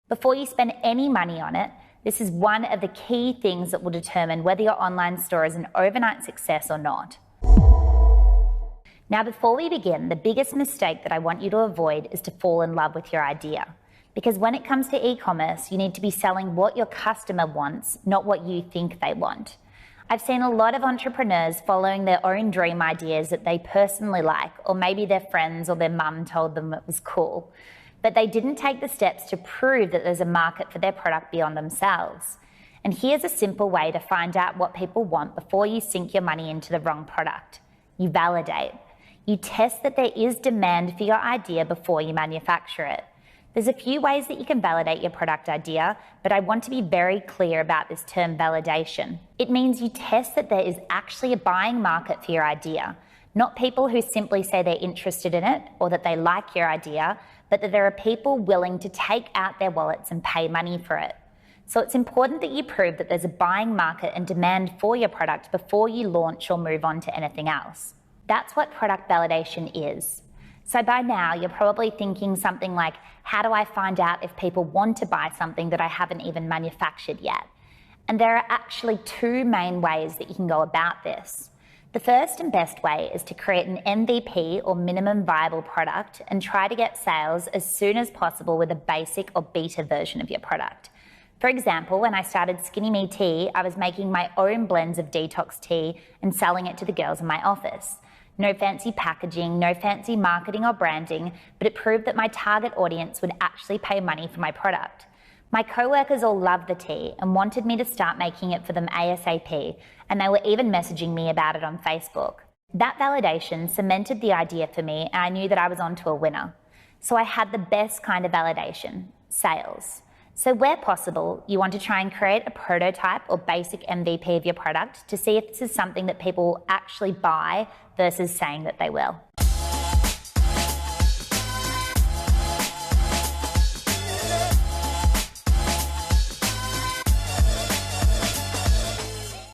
Before you spend any money on it, this is one of the key things that will determine whether your online store is an overnight success or not. Now, before we begin, the biggest mistake that I want you to avoid is to fall in love with your idea. Because when it comes to e-commerce, you need to be selling what your customer wants, not what you think they want. I've seen a lot of entrepreneurs following their own dream ideas that they personally like, or maybe their friends or their mum told them it was cool. But they didn't take the steps to prove that there's a market for their product beyond themselves. And here's a simple way to find out what people want before you sink your money into the wrong product. You validate. You test that there is demand for your idea before you manufacture it. There's a few ways that you can validate your product idea, but I want to be very clear about this term validation. It means you test that there is actually a buying market for your idea, not people who simply say they're interested in it or that they like your idea, but that there are people willing to take out their wallets and pay money for it. So it's important that you prove that there's a buying market and demand for your product before you launch or move on to anything else. That's what product validation is. So by now, you're probably thinking something like, how do I find out if people want to buy something that I haven't even manufactured yet? And there are actually two main ways that you can go about this. The first and best way is to create an MVP or minimum viable product and try to get sales as soon as possible with a basic or beta version of your product. For example, when I started Skinny Me Tea, I was making my own blends of detox tea and selling it to the girls in my office. No fancy packaging, no fancy marketing or branding, but it proved that my target audience would actually pay money for my product. My co-workers all loved the tea and wanted me to start making it for them ASAP, and they were even messaging me about it on Facebook. That validation cemented the idea for me, and I knew that I was onto a winner. So I had the best kind of validation, sales. So where possible, you want to try and create a prototype or basic MVP of your product to see if this is something that people will actually buy versus saying that they will.